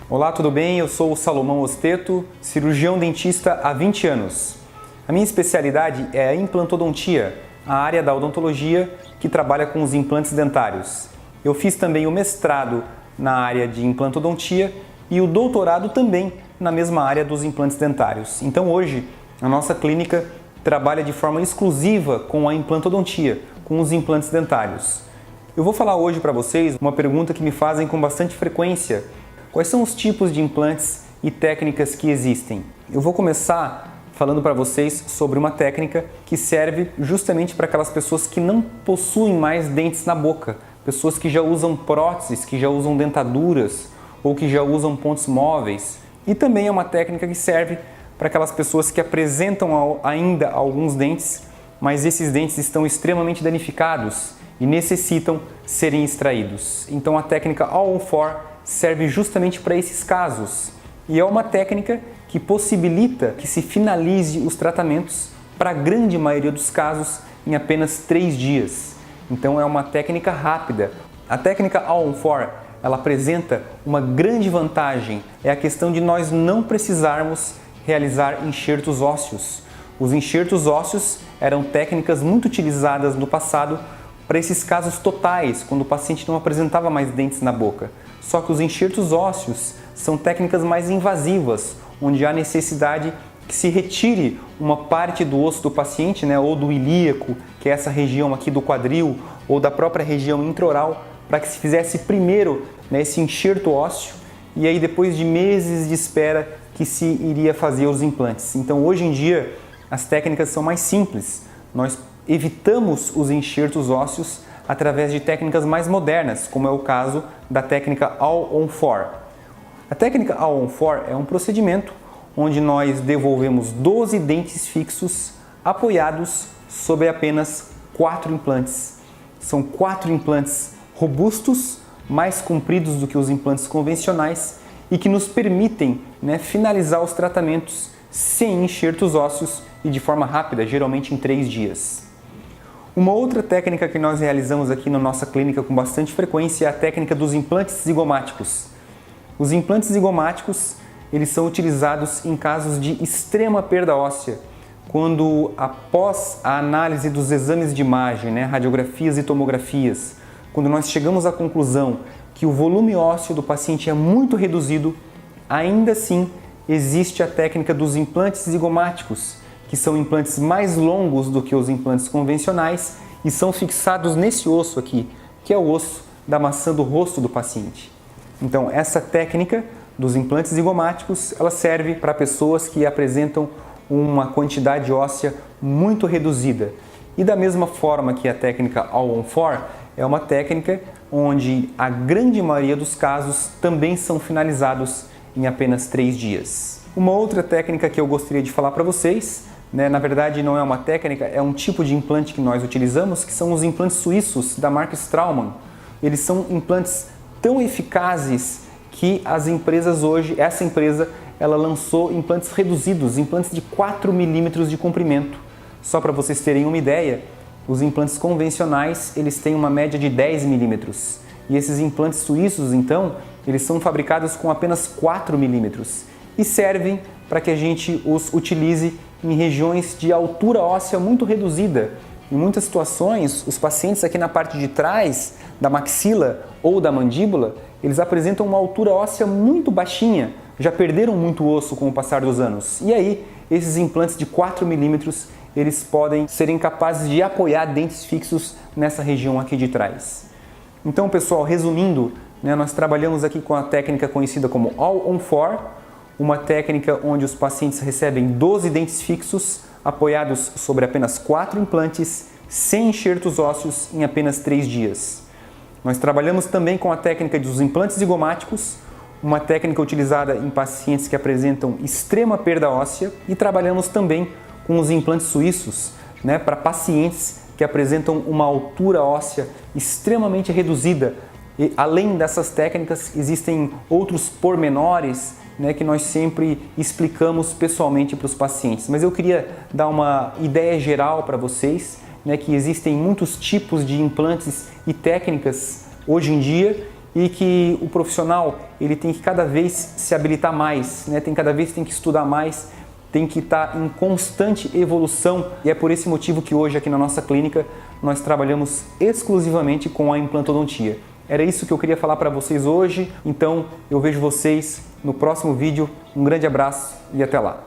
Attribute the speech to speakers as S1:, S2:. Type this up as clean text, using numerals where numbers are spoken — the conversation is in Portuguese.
S1: Olá, tudo bem? Eu sou o Salomão Osteto, cirurgião dentista há 20 anos. A minha especialidade é a implantodontia, a área da odontologia que trabalha com os implantes dentários. Eu fiz também o mestrado na área de implantodontia e o doutorado também na mesma área dos implantes dentários. Então hoje a nossa clínica trabalha de forma exclusiva com a implantodontia, com os implantes dentários. Eu vou falar hoje para vocês uma pergunta que me fazem com bastante frequência. Quais são os tipos de implantes e técnicas que existem? Eu vou começar falando para vocês sobre uma técnica que serve justamente para aquelas pessoas que não possuem mais dentes na boca, pessoas que já usam próteses, que já usam dentaduras ou que já usam pontos móveis. E também é uma técnica que serve para aquelas pessoas que apresentam ainda alguns dentes, mas esses dentes estão extremamente danificados e necessitam serem extraídos. Então a técnica All-on-4 serve justamente para esses casos e é uma técnica que possibilita que se finalize os tratamentos para a grande maioria dos casos em apenas 3 dias. Então é uma técnica rápida. A técnica All-on-4 ela apresenta uma grande vantagem, é a questão de nós não precisarmos realizar enxertos ósseos. Os enxertos ósseos eram técnicas muito utilizadas no passado para esses casos totais, quando o paciente não apresentava mais dentes na boca. Só que os enxertos ósseos são técnicas mais invasivas, onde há necessidade que se retire uma parte do osso do paciente, ou do ilíaco, que é essa região aqui do quadril, ou da própria região intraoral, para que se fizesse primeiro esse enxerto ósseo e aí depois de meses de espera que se iria fazer os implantes. Então hoje em dia as técnicas são mais simples, nós evitamos os enxertos ósseos através de técnicas mais modernas, como é o caso da técnica All-on-4. A técnica All-on-4 é um procedimento onde nós devolvemos 12 dentes fixos apoiados sobre apenas 4 implantes. São 4 implantes robustos, mais compridos do que os implantes convencionais e que nos permitem finalizar os tratamentos sem enxertos ósseos e de forma rápida, geralmente em 3 dias. Uma outra técnica que nós realizamos aqui na nossa clínica com bastante frequência é a técnica dos implantes zigomáticos. Os implantes zigomáticos, eles são utilizados em casos de extrema perda óssea, quando após a análise dos exames de imagem, radiografias e tomografias, quando nós chegamos à conclusão que o volume ósseo do paciente é muito reduzido, ainda assim existe a técnica dos implantes zigomáticos, que são implantes mais longos do que os implantes convencionais e são fixados nesse osso aqui, que é o osso da maçã do rosto do paciente. Então, essa técnica dos implantes zigomáticos, ela serve para pessoas que apresentam uma quantidade óssea muito reduzida. E da mesma forma que a técnica All-on-4, é uma técnica onde a grande maioria dos casos também são finalizados em apenas 3 dias. Uma outra técnica que eu gostaria de falar para vocês, na verdade não é uma técnica, é um tipo de implante que nós utilizamos, que são os implantes suíços da marca Straumann. Eles são implantes tão eficazes que as empresas hoje, essa empresa, ela lançou implantes reduzidos, implantes de 4 milímetros de comprimento. Só para vocês terem uma ideia, os implantes convencionais, eles têm uma média de 10 milímetros. E esses implantes suíços, então, eles são fabricados com apenas 4 milímetros e servem para que a gente os utilize em regiões de altura óssea muito reduzida. Em muitas situações, os pacientes aqui na parte de trás da maxila ou da mandíbula, eles apresentam uma altura óssea muito baixinha, já perderam muito osso com o passar dos anos. E aí, esses implantes de 4 milímetros, eles podem serem capazes de apoiar dentes fixos nessa região aqui de trás. Então, pessoal, resumindo, nós trabalhamos aqui com a técnica conhecida como All-on-4, uma técnica onde os pacientes recebem 12 dentes fixos apoiados sobre apenas 4 implantes, sem enxertos ósseos em apenas 3 dias. Nós trabalhamos também com a técnica dos implantes zigomáticos, uma técnica utilizada em pacientes que apresentam extrema perda óssea, e trabalhamos também com os implantes suíços, para pacientes que apresentam uma altura óssea extremamente reduzida. E, além dessas técnicas, existem outros pormenores que nós sempre explicamos pessoalmente para os pacientes. Mas eu queria dar uma ideia geral para vocês, que existem muitos tipos de implantes e técnicas hoje em dia e que o profissional ele tem que cada vez se habilitar mais, né? Cada vez tem que estudar mais, tem que estar em constante evolução, e é por esse motivo que hoje aqui na nossa clínica nós trabalhamos exclusivamente com a implantodontia. Era isso que eu queria falar para vocês hoje, então eu vejo vocês no próximo vídeo. Um grande abraço e até lá!